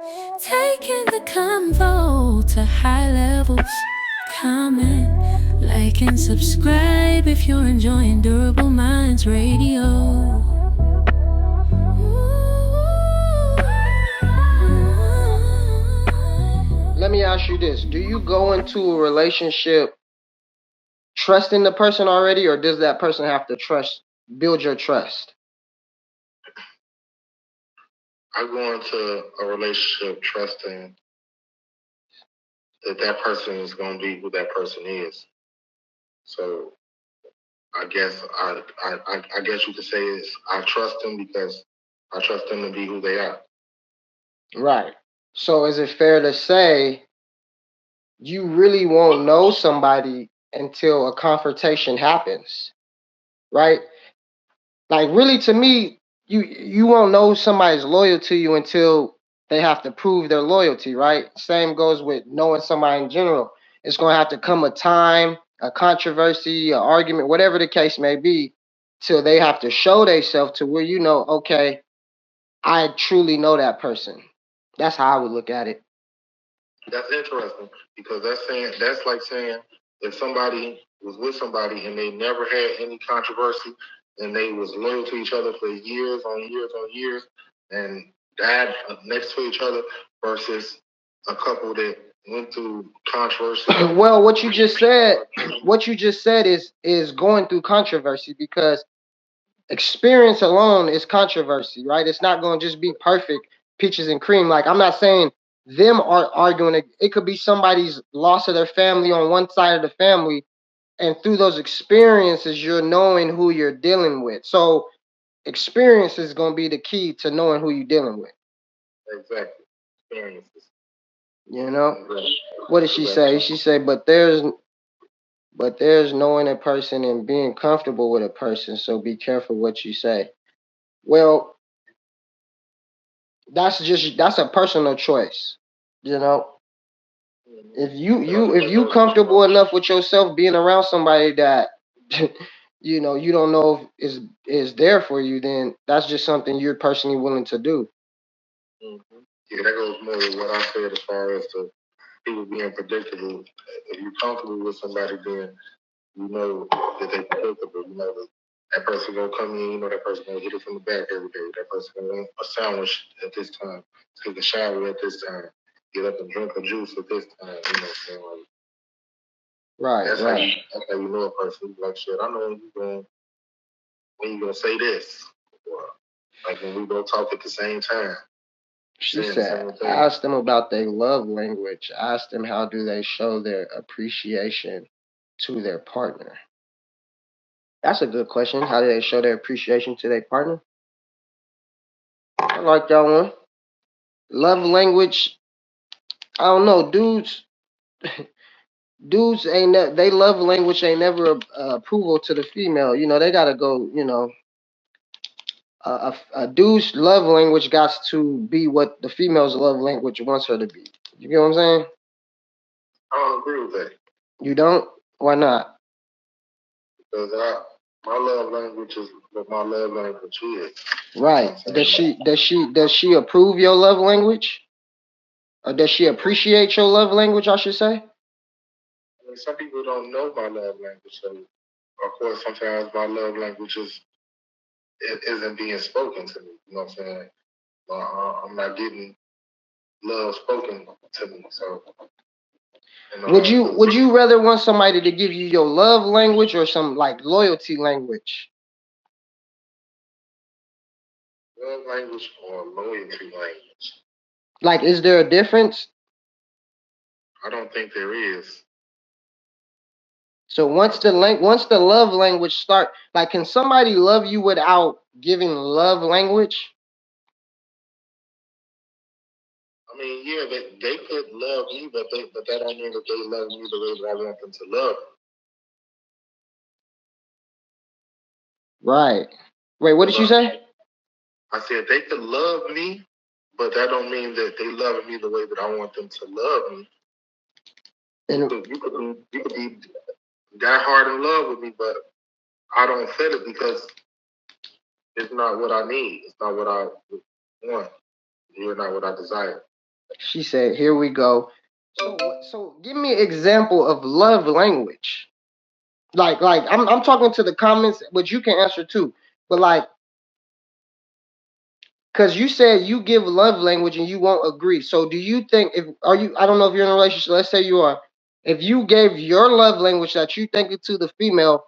Taking the convo to high levels. Comment, like, and subscribe if you're enjoying Durable Minds Radio. Let me ask you this. Do you go into a relationship trusting the person already, or does that person have to build your trust? I go into a relationship trusting that person is going to be who that person is. So I guess I guess you could say is I trust them because I trust them to be who they are. Right. So is it fair to say you really won't know somebody until a confrontation happens? Right? Like, really, to me, you won't know somebody's loyal to you until they have to prove their loyalty, right? Same goes with knowing somebody in general. It's going to have to come a time, a controversy, an argument, whatever the case may be, till they have to show themselves to where you know, okay, I truly know that person. That's how I would look at it. That's interesting because that's like saying if somebody was with somebody and they never had any controversy and they was loyal to each other for years on years on years and died next to each other versus a couple that went through controversy. Well, what you just said is going through controversy, because experience alone is controversy, right? It's not going to just be perfect peaches and cream. Like, I'm not saying them are arguing. It could be somebody's loss of their family on one side of the family, and through those experiences, you're knowing who you're dealing with. So, experience is going to be the key to knowing who you're dealing with. Exactly, experiences. You know, what did she say? She said, but there's knowing a person and being comfortable with a person. So be careful what you say. Well, that's a personal choice. You know, if you comfortable enough with yourself being around somebody that you don't know if is there for you, then that's just something you're personally willing to do. Mm-hmm. Yeah, that goes more with what I said as far as the people being predictable. If you're comfortable with somebody, then you know that they're predictable. You know that person gonna come in. You know that person gonna get it from the back every day. That person gonna want a sandwich at this time, take a shower at this time, get up and drink a juice at this time. You know what I'm saying? Like, Right, that's right. that's how you know a person. Like, shit, I know when you gonna say this, or like when we gonna talk at the same time. She said, ask them about their love language. Ask them how do they show their appreciation to their partner. That's a good question. How do they show their appreciation to their partner? I like that one. Love language. I don't know, dudes. Dudes ain't they love language ain't never approval to the female. You know, they gotta go. You know, a dude's love language got to be what the female's love language wants her to be. You get what I'm saying? I don't agree with that. You don't? Why not? Because my love language is what my love language is. Right. Does she approve your love language? Or does she appreciate your love language, I should say? I mean, some people don't know my love language, so of course sometimes my love language isn't being spoken to me. You know what I'm saying? I'm not getting love spoken to me. So Would you rather want somebody to give you your love language or some like loyalty language? love language or loyalty language? Like, is there a difference? I don't think there is. So once the love language start, like, can somebody love you without giving love language? I mean, yeah, they could love me, but that don't mean that they love me the way that I want them to love me. Right. Wait, what did you say? I said they could love me, but that don't mean that they love me the way that I want them to love me. And You could be that hard in love with me, but I don't feel it because it's not what I need. It's not what I want. You're not what I desire. She said, "Here we go." So give me an example of love language. Like I'm talking to the comments, but you can answer too. But like, cause you said you give love language and you won't agree. So do you think if are you? I don't know if you're in a relationship. Let's say you are. If you gave your love language that you think it to the female,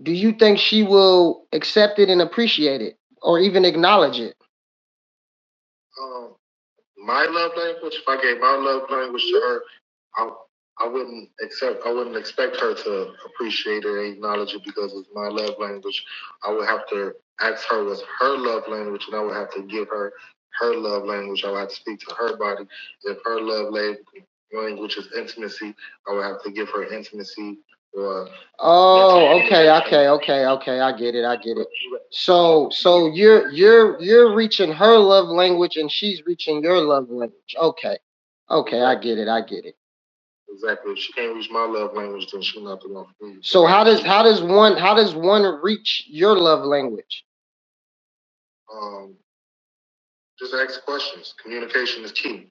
do you think she will accept it and appreciate it, or even acknowledge it? Um, my love language. If I gave my love language to her, I I wouldn't expect her to appreciate it and acknowledge it because it's my love language. I would have to ask her what's her love language, and I would have to give her her love language. I would have to speak to her body. If her language is intimacy, I would have to give her intimacy or. Oh, okay. I get it. I get it. So you're reaching her love language and she's reaching your love language. Okay. Okay, I get it. I get it. Exactly. If she can't reach my love language, then she's not the one for me. So how does one reach your love language? Um, just ask questions. Communication is key.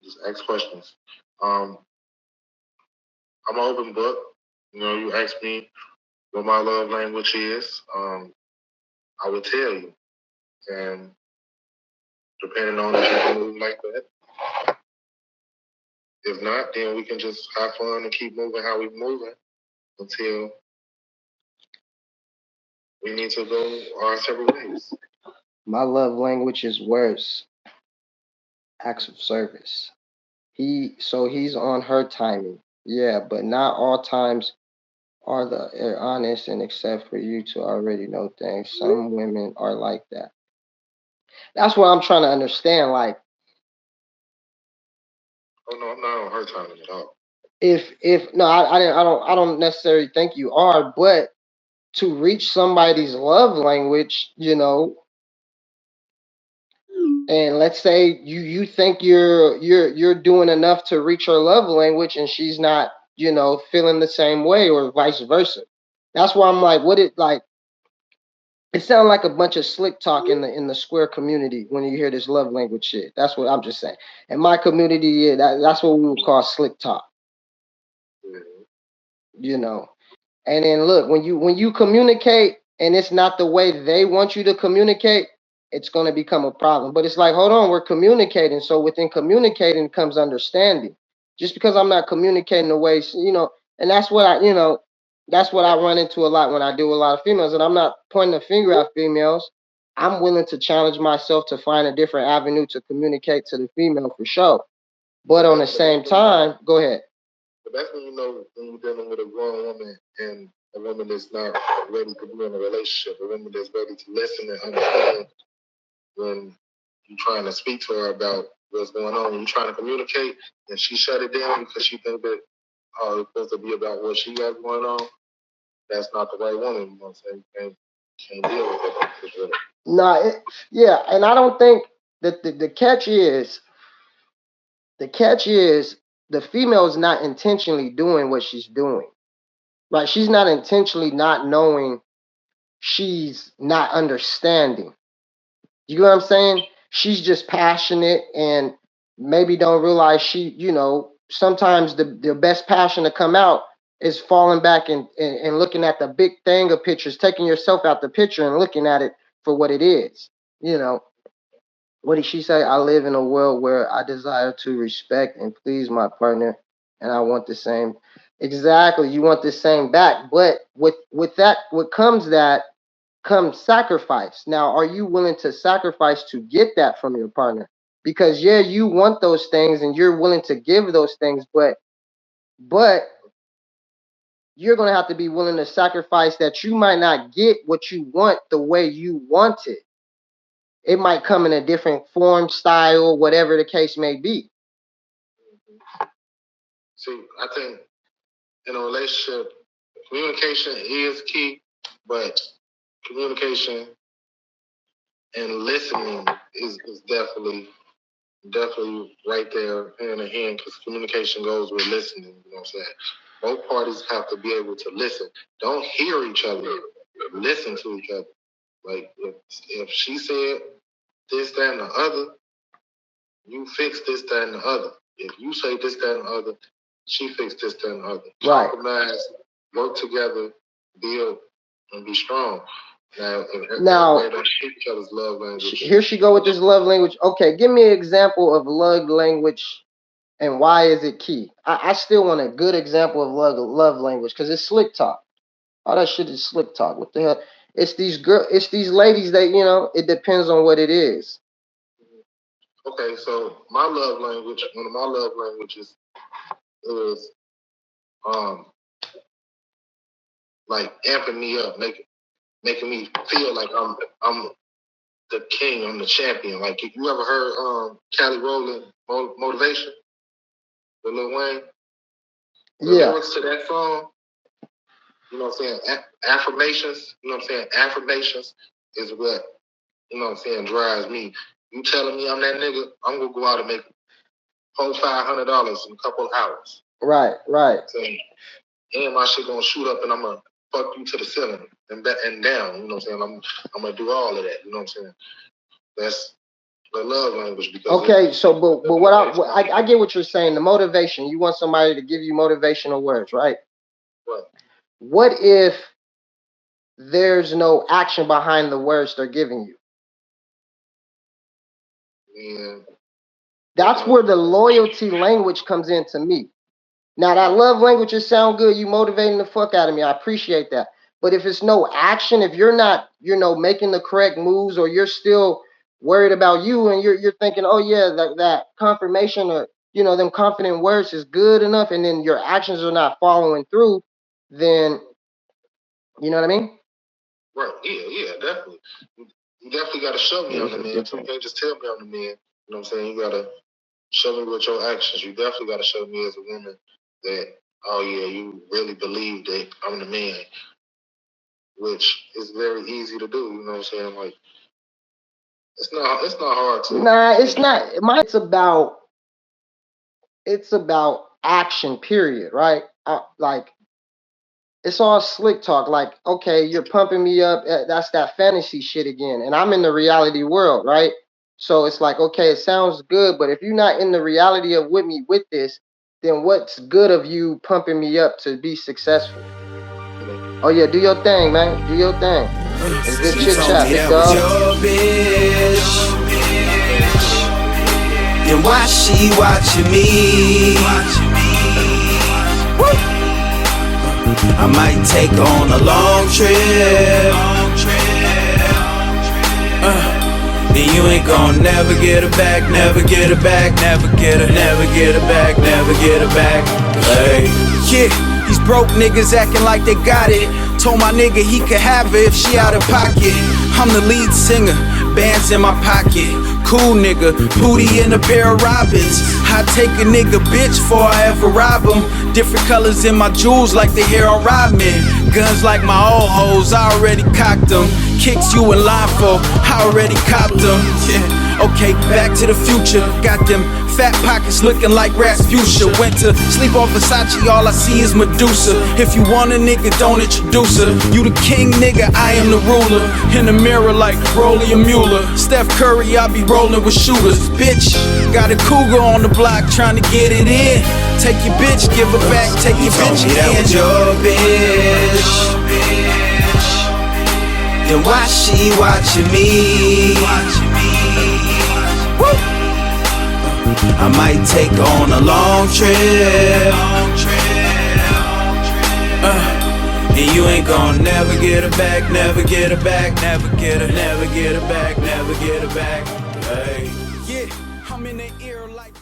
Just ask questions. Um, I'm an open book. You know, you ask me what my love language is. I would tell you, and depending on if you can move like that. If not, then we can just have fun and keep moving how we're moving until we need to go our separate ways. My love language is words, acts of service. He's on her timing. Yeah, but not all times are the are honest and except for you to already know things. Some women are like that. That's what I'm trying to understand. Like Oh no, I'm not on her timing at all. if no, I don't necessarily think you are, but to reach somebody's love language, and let's say you think you're doing enough to reach her love language and she's not, feeling the same way or vice versa. That's why I'm like, what it like it sounds like a bunch of slick talk in the square community when you hear this love language shit. That's what I'm just saying. In my community, yeah, that's what we would call slick talk, Yeah. you know. And then look, when you communicate and it's not the way they want you to communicate, it's going to become a problem. But it's like, hold on, we're communicating. So within communicating comes understanding. Just because I'm not communicating the way, and that's what I run into a lot when I do a lot of females. And I'm not pointing a finger at females. I'm willing to challenge myself to find a different avenue to communicate to the female for sure. But on the same time, go ahead. But that's when you know when you're dealing with a grown woman and a woman that's not ready to be in a relationship, a woman that's ready to listen and understand when you're trying to speak to her about what's going on. When you're trying to communicate and she shut it down because she thinks that it's supposed to be about what she got going on, that's not the right woman. You know what I'm saying? You can't deal with it. No, yeah, and I don't think that the catch is the female is not intentionally doing what she's doing. Right? She's not intentionally not knowing. She's not understanding. You know what I'm saying? She's just passionate and maybe don't realize sometimes the best passion to come out is falling back and looking at the big thing of pictures, taking yourself out the picture and looking at it for what it is. You know, what did she say? I live in a world where I desire to respect and please my partner, and I want the same. Exactly, you want the same back, but with that, what comes sacrifice. Now, are you willing to sacrifice to get that from your partner? Because yeah, you want those things and you're willing to give those things, but you're gonna have to be willing to sacrifice that you might not get what you want the way you want it. It might come in a different form, style, whatever the case may be. See, I think in a relationship, communication is key, but communication and listening is definitely right there hand in hand because communication goes with listening. You know what I'm saying? Both parties have to be able to listen. Don't hear each other. Listen to each other. Like if she said this, that, and the other, you fix this, that, and the other. If you say this, that, and the other, she fix this, that, and the other. Right. Compromise, work together, build, and be strong. Now, Now, don't speak each other's love language. Here she go with this love language. Okay, give me an example of love language and why is it key? I still want a good example of love language because it's slick talk. All that shit is slick talk. What the hell? It's these ladies that, you know, it depends on what it is. Okay, so my love language, one of my love languages is like amping me up, making me feel like I'm the king, I'm the champion. Like, if you ever heard Cali Rowland Motivation with Lil Wayne? The lyrics to that song, you know what I'm saying? Affirmations, you know what I'm saying? Affirmations is what, you know what I'm saying, drives me. You telling me I'm that nigga, I'm gonna go out and make $400-500 in a couple of hours. Right. And my shit gonna shoot up and I'm gonna fuck you to the ceiling and down, you know what I'm saying? I'm gonna do all of that, you know what I'm saying? That's the love language. Because but what I get what you're saying, the motivation. You want somebody to give you motivational words, right? Right. What if there's no action behind the words they're giving you? Yeah. That's where the loyalty language comes into me. Now, that love language just sound good. You motivating the fuck out of me. I appreciate that. But if it's no action, if you're not, you know, making the correct moves, or you're still worried about you and you're thinking, oh yeah, that confirmation, or, you know, them confident words is good enough, and then your actions are not following through, then, you know what I mean? Right. Yeah, definitely. You definitely got to show me I'm the man. You can't just tell me I'm the man. You know what I'm saying? You got to show me with your actions. You definitely got to show me as a woman that, oh yeah, you really believe that I'm the man, which is very easy to do. You know what I'm saying? Like, it's not hard to. Nah, it's not. It's about action, period, right? Like, it's all slick talk. Like, okay, you're pumping me up. That's that fantasy shit again. And I'm in the reality world, right? So it's like, okay, it sounds good, but if you're not in the reality of with me with this, then what's good of you pumping me up to be successful? Oh yeah, do your thing, man. Do your thing. It's good chit chat, big dog. Then why she watching me? I might take on a long trip. Then you ain't gon' never get her back, never get her back, never get her back, never get her back. Hey, yeah, these broke niggas acting like they got it. Told my nigga he could have her if she out of pocket. I'm the lead singer, bands in my pocket. Cool nigga, booty in a pair of Robins. I take a nigga bitch before I ever rob him. Different colors in my jewels like the hair on Rodman. Guns like my old hoes, I already cocked them. Kicks you in line for, I already copped them. Yeah. Okay, back to the future. Got them fat pockets looking like Rasputia. Went to sleep on Versace, all I see is Medusa. If you want a nigga, don't introduce her. You the king, nigga, I am the ruler. In the mirror like Rolly and Mueller. Steph Curry, I be rolling with shooters. Bitch, got a cougar on the block trying to get it in. Take your bitch, give her back, take your bitch in. That was your bitch. Then why she watching me? I might take on a long trip. And you ain't gon' never get her back, never get her back, never get her back, never get her back. Hey, yeah, I'm in the ear like